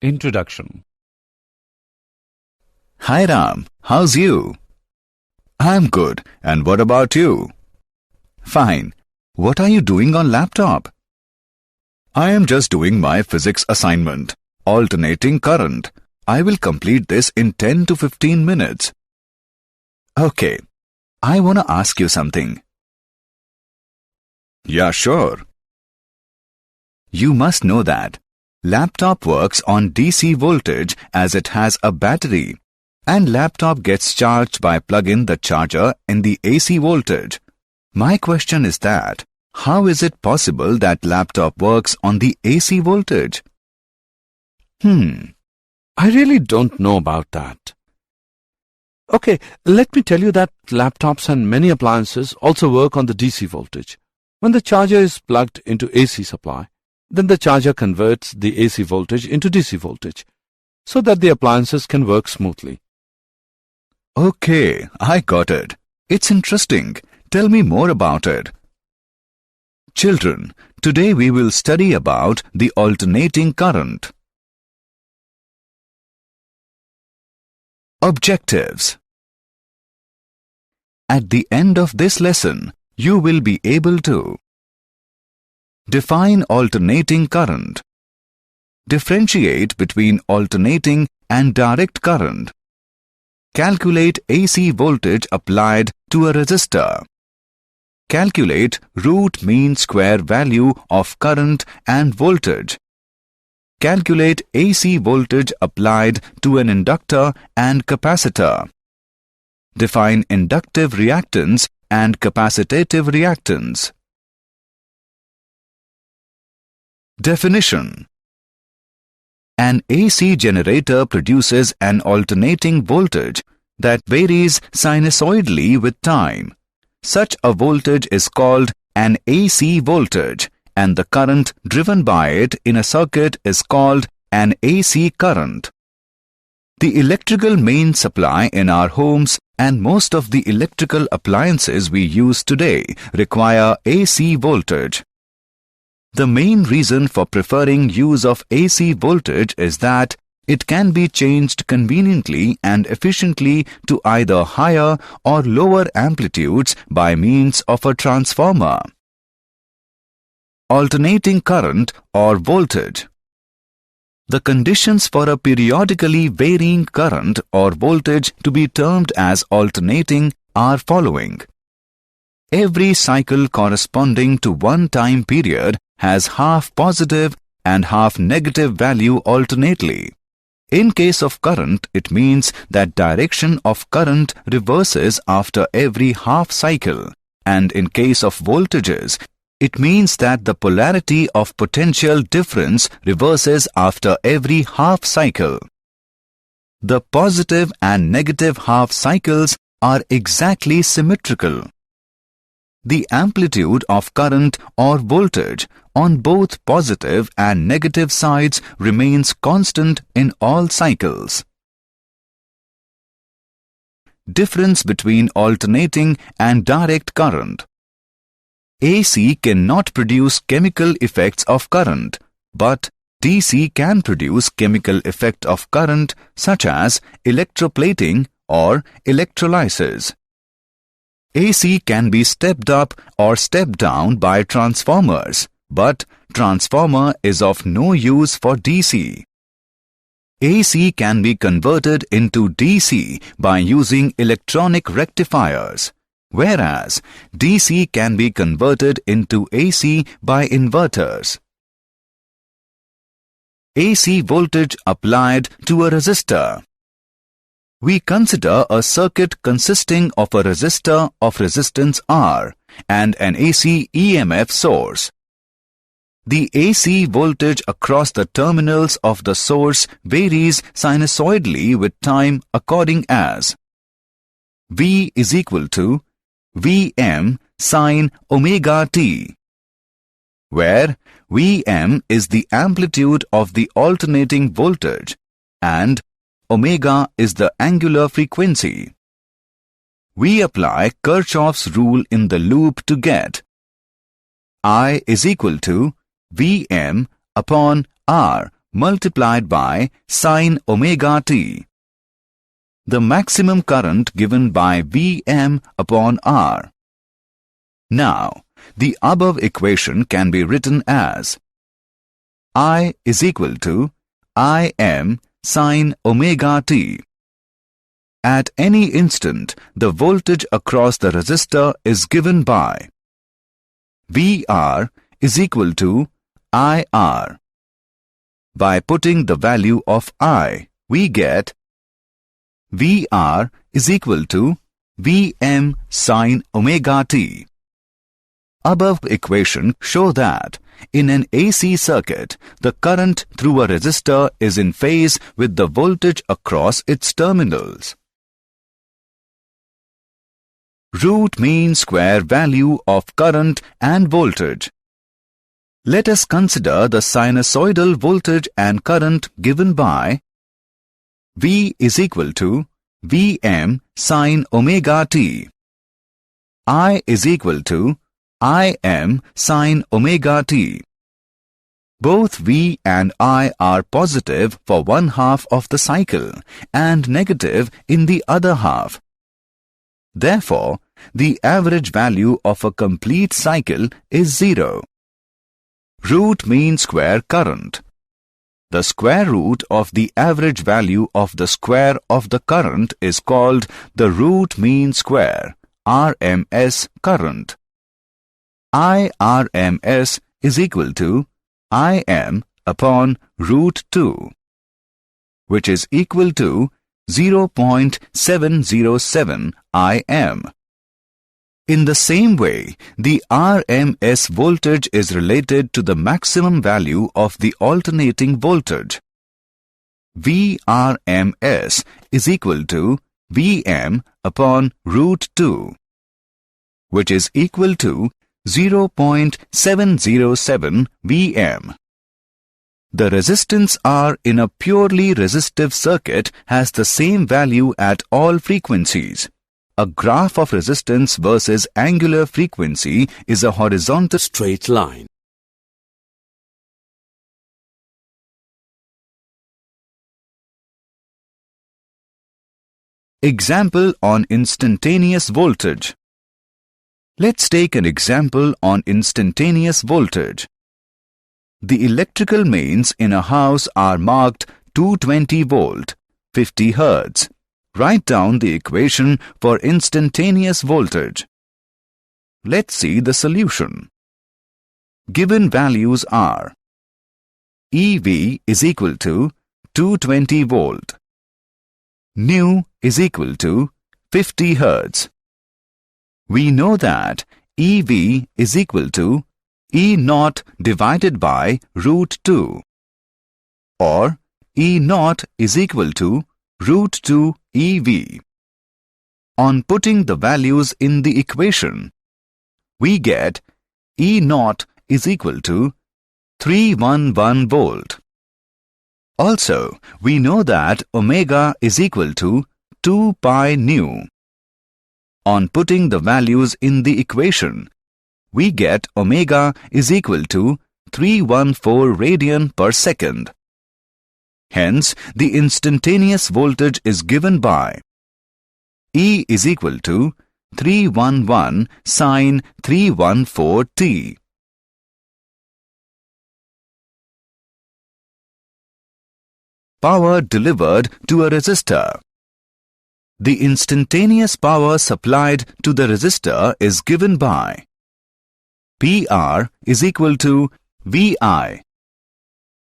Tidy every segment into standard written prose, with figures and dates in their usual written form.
Introduction. Hi Ram, how's you? I'm good, and what about you? Fine. What are you doing on laptop? I am just doing my physics assignment, alternating current. I will complete this in 10 to 15 minutes. Okay, I want to ask you something. Yeah, sure. You must know that laptop works on DC voltage as it has a battery, and laptop gets charged by plugging the charger in the AC voltage. My question is that, how is it possible that laptop works on the AC voltage? I really don't know about that. Okay, let me tell you that laptops and many appliances also work on the DC voltage. When the charger is plugged into AC supply, then the charger converts the AC voltage into DC voltage, so that the appliances can work smoothly. Okay, I got it. It's interesting. Tell me more about it. Children, today we will study about the alternating current. Objectives. At the end of this lesson, you will be able to define alternating current, differentiate between alternating and direct current, calculate AC voltage applied to a resistor, calculate root mean square value of current and voltage, calculate AC voltage applied to an inductor and capacitor, define inductive reactance and capacitative reactance. Definition. An AC generator produces an alternating voltage that varies sinusoidally with time. Such a voltage is called an AC voltage, and the current driven by it in a circuit is called an AC current. The electrical main supply in our homes and most of the electrical appliances we use today require AC voltage. The main reason for preferring use of AC voltage is that it can be changed conveniently and efficiently to either higher or lower amplitudes by means of a transformer. Alternating current or voltage. The conditions for a periodically varying current or voltage to be termed as alternating are following. Every cycle corresponding to one time period has half positive and half negative value alternately. In case of current, it means that direction of current reverses after every half cycle, and in case of voltages, it means that the polarity of potential difference reverses after every half cycle. The positive and negative half cycles are exactly symmetrical. The amplitude of current or voltage on both positive and negative sides remains constant in all cycles. Difference between alternating and direct current. AC cannot produce chemical effects of current, but DC can produce chemical effect of current such as electroplating or electrolysis. AC can be stepped up or stepped down by transformers, but transformer is of no use for DC. AC can be converted into DC by using electronic rectifiers, whereas DC can be converted into AC by inverters. AC voltage applied to a resistor. We consider a circuit consisting of a resistor of resistance R and an AC EMF source. The AC voltage across the terminals of the source varies sinusoidally with time according as V is equal to Vm sin omega t, where Vm is the amplitude of the alternating voltage and omega is the angular frequency. We apply Kirchhoff's rule in the loop to get I is equal to Vm upon R multiplied by sine omega t. The maximum current given by Vm upon R. Now, the above equation can be written as I is equal to Im sine omega t. At any instant, the voltage across the resistor is given by Vr is equal to IR. By putting the value of I, we get Vr is equal to Vm sine omega t. Above equation show that in an AC circuit, the current through a resistor is in phase with the voltage across its terminals. Root mean square value of current and voltage. Let us consider the sinusoidal voltage and current given by V is equal to Vm sine omega t. I is equal to Im sine omega t. Both V and I are positive for one half of the cycle and negative in the other half. Therefore, the average value of a complete cycle is 0. Root mean square current. The square root of the average value of the square of the current is called the root mean square, RMS current. IRMS is equal to Im upon root 2, which is equal to 0.707 Im. In the same way, the RMS voltage is related to the maximum value of the alternating voltage. VRMS is equal to Vm upon root 2, which is equal to 0.707 Vm. The resistance R in a purely resistive circuit has the same value at all frequencies. A graph of resistance versus angular frequency is a horizontal straight line. Example on instantaneous voltage. Let's take an example on instantaneous voltage. The electrical mains in a house are marked 220 volt, 50 Hz. Write down the equation for instantaneous voltage. Let's see the solution. Given values are EV is equal to 220 volt. Nu is equal to 50 Hz. We know that EV is equal to E0 divided by root 2, or E0 is equal to root 2 EV. On putting the values in the equation, we get E0 is equal to 311 volt. Also, we know that omega is equal to 2 pi nu. On putting the values in the equation, we get omega is equal to 314 radian per second. Hence, the instantaneous voltage is given by E is equal to 311 sine 314 t. Power delivered to a resistor. The instantaneous power supplied to the resistor is given by PR is equal to VI,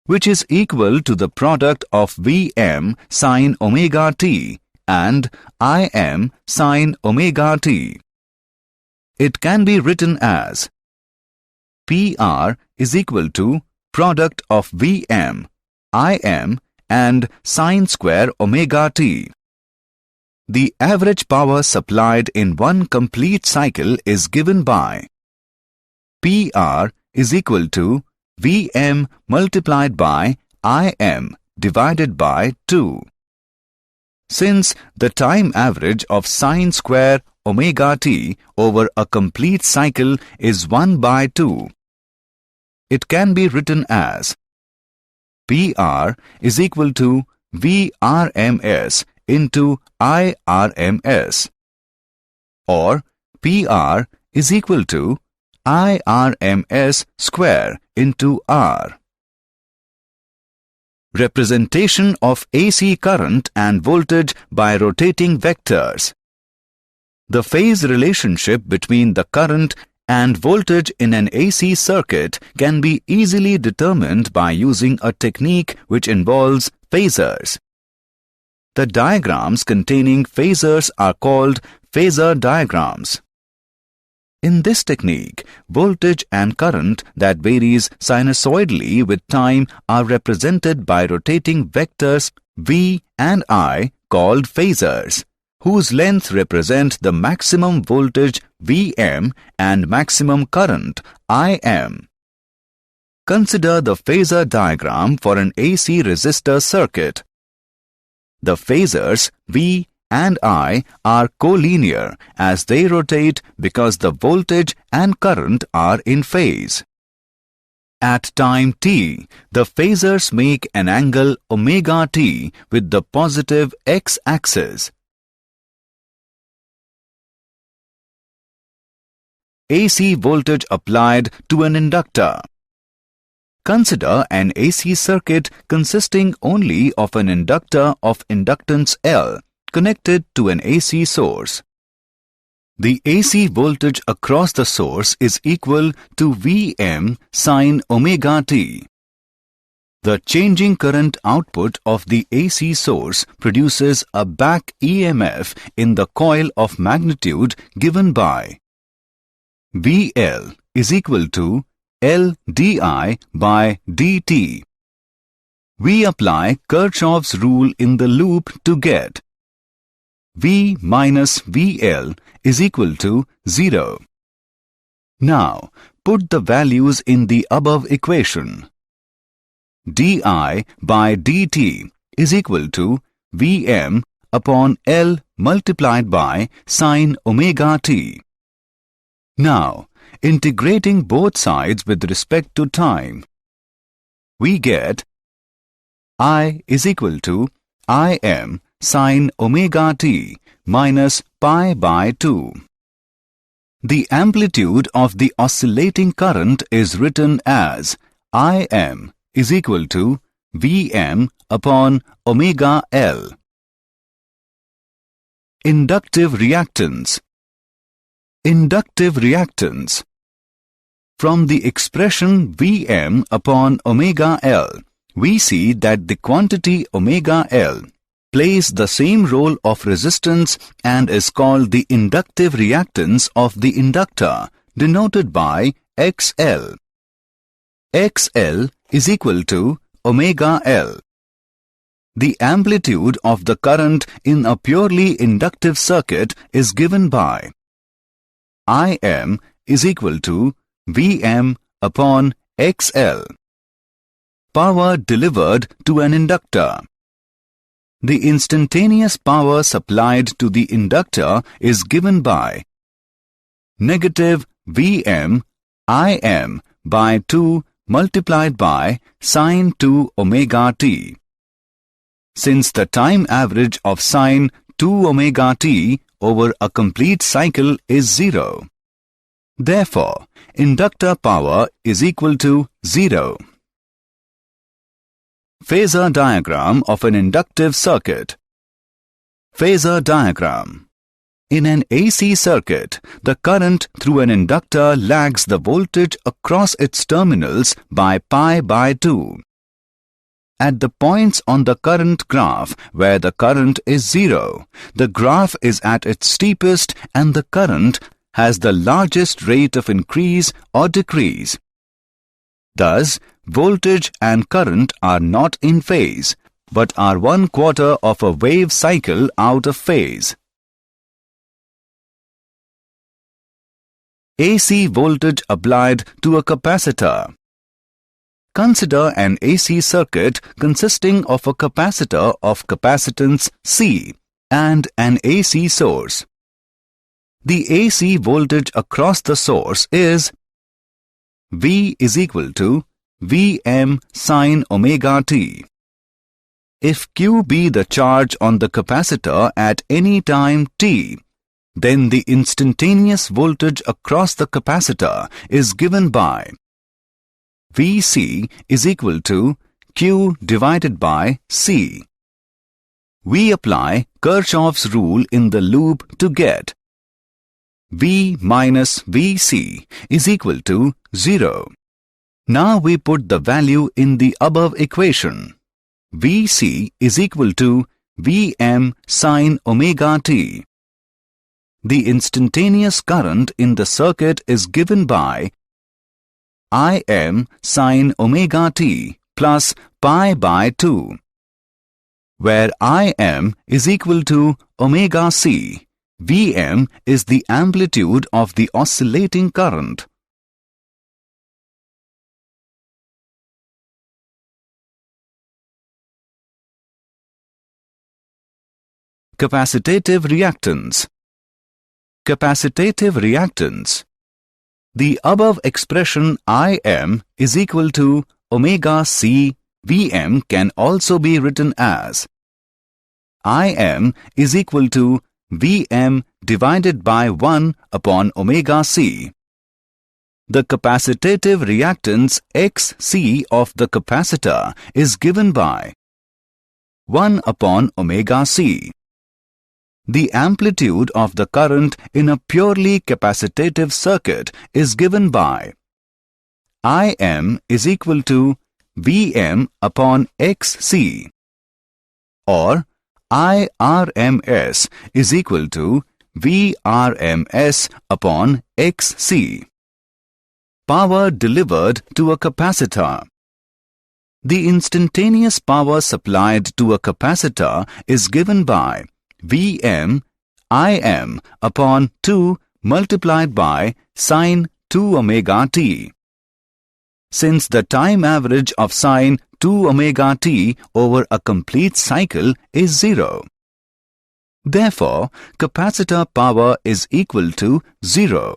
which is equal to the product of Vm sine omega t and Im sine omega t. It can be written as PR is equal to product of Vm, Im and sine square omega t. The average power supplied in one complete cycle is given by PR is equal to Vm multiplied by Im divided by 2. Since the time average of sine square omega t over a complete cycle is 1 by 2, it can be written as PR is equal to VRMS into IRMS, or PR is equal to IRMS square into R. Representation of AC current and voltage by rotating vectors. The phase relationship between the current and voltage in an AC circuit can be easily determined by using a technique which involves phasors. The diagrams containing phasors are called phasor diagrams. In this technique, voltage and current that varies sinusoidally with time are represented by rotating vectors V and I called phasors, whose length represent the maximum voltage Vm and maximum current Im. Consider the phasor diagram for an AC resistor circuit. The phasors V and I are collinear as they rotate because the voltage and current are in phase. At time t, the phasors make an angle omega t with the positive x-axis. AC voltage applied to an inductor. Consider an AC circuit consisting only of an inductor of inductance L connected to an AC source. The AC voltage across the source is equal to Vm sin omega t. The changing current output of the AC source produces a back EMF in the coil of magnitude given by VL is equal to L di by dt. We apply Kirchhoff's rule in the loop to get V minus VL is equal to 0. Now, put the values in the above equation. di by dt is equal to Vm upon L multiplied by sin omega t. Now, integrating both sides with respect to time, we get I is equal to Im sin omega t minus pi by 2. The amplitude of the oscillating current is written as Im is equal to Vm upon omega L. Inductive reactance. Inductive reactance. From the expression Vm upon omega L, we see that the quantity omega L plays the same role of resistance and is called the inductive reactance of the inductor, denoted by XL. XL is equal to omega L. The amplitude of the current in a purely inductive circuit is given by Im is equal to Vm upon XL. Power delivered to an inductor. The instantaneous power supplied to the inductor is given by negative Vm Im by 2 multiplied by sin 2 omega t. Since the time average of sin 2 omega t over a complete cycle is 0, therefore, inductor power is equal to 0. Phasor diagram of an inductive circuit. Phasor diagram. In an AC circuit, the current through an inductor lags the voltage across its terminals by pi by 2. At the points on the current graph where the current is 0, the graph is at its steepest and the current has the largest rate of increase or decrease. Thus, voltage and current are not in phase, but are 1/4 of a wave cycle out of phase. AC voltage applied to a capacitor. Consider an AC circuit consisting of a capacitor of capacitance C and an AC source. The AC voltage across the source is V is equal to Vm sin omega t. If Q be the charge on the capacitor at any time t, then the instantaneous voltage across the capacitor is given by Vc is equal to Q divided by C. We apply Kirchhoff's rule in the loop to get V minus Vc is equal to 0. Now we put the value in the above equation. Vc is equal to Vm sin omega t. The instantaneous current in the circuit is given by Im sin omega t plus pi by 2, where Im is equal to omega c. Vm is the amplitude of the oscillating current. Capacitive reactance. Capacitive reactance. The above expression Im is equal to omega c Vm can also be written as Im is equal to Vm divided by 1 upon omega c. The capacitive reactance Xc of the capacitor is given by 1 upon omega c. The amplitude of the current in a purely capacitative circuit is given by Im is equal to Vm upon Xc, or Irms is equal to Vrms upon Xc. Power delivered to a capacitor. The instantaneous power supplied to a capacitor is given by Vm Im upon 2 multiplied by sin 2 omega t. Since the time average of sin 2 omega t over a complete cycle is 0. Therefore, capacitor power is equal to 0.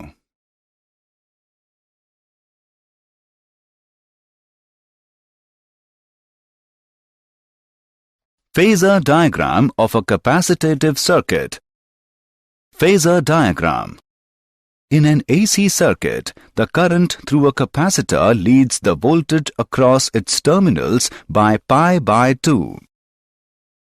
Phasor diagram of a capacitive circuit. Phasor diagram. In an AC circuit, the current through a capacitor leads the voltage across its terminals by pi by 2.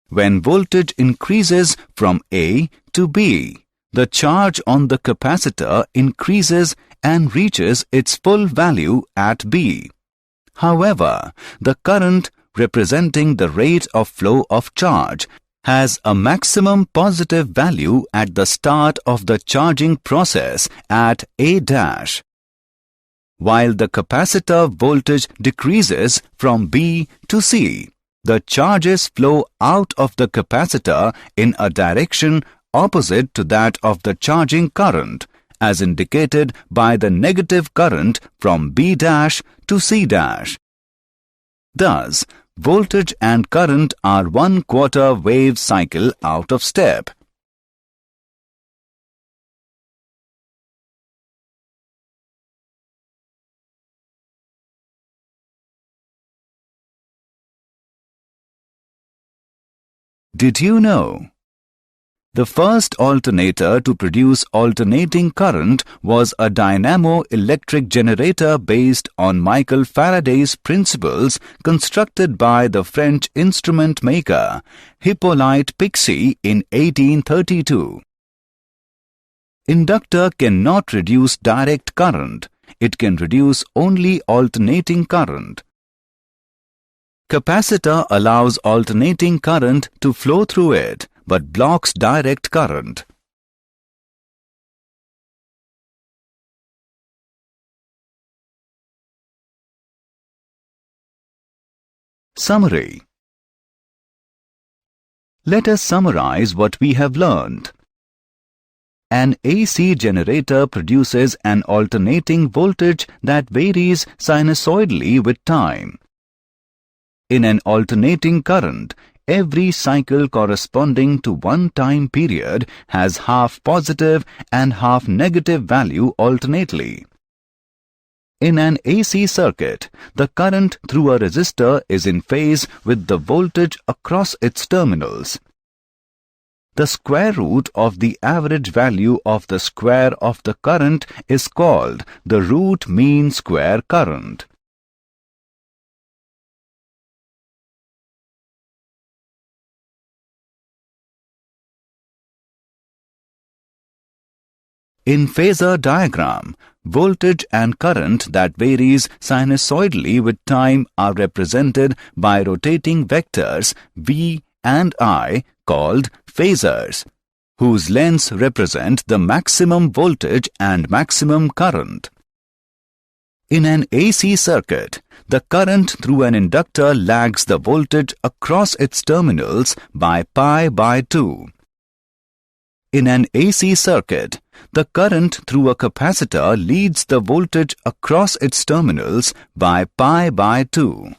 When voltage increases from A to B, the charge on the capacitor increases and reaches its full value at B. However, the current representing the rate of flow of charge has a maximum positive value at the start of the charging process at A dash, while the capacitor voltage decreases from B to C. The charges flow out of the capacitor in a direction opposite to that of the charging current, as indicated by the negative current from B dash to C dash. Thus, voltage and current are 1/4 wave cycle out of step. Did you know? The first alternator to produce alternating current was a dynamo-electric generator based on Michael Faraday's principles constructed by the French instrument maker Hippolyte Pixii in 1832. Inductor cannot reduce direct current. It can reduce only alternating current. Capacitor allows alternating current to flow through it, but blocks direct current. Summary. Let us summarize what we have learned. An AC generator produces an alternating voltage that varies sinusoidally with time. In an alternating current, every cycle corresponding to one time period has half positive and half negative value alternately. In an AC circuit, the current through a resistor is in phase with the voltage across its terminals. The square root of the average value of the square of the current is called the root mean square current. In phasor diagram, voltage and current that varies sinusoidally with time are represented by rotating vectors V and I called phasors, whose lengths represent the maximum voltage and maximum current. In an AC circuit, the current through an inductor lags the voltage across its terminals by pi by 2. In an AC circuit, the current through a capacitor leads the voltage across its terminals by pi by 2.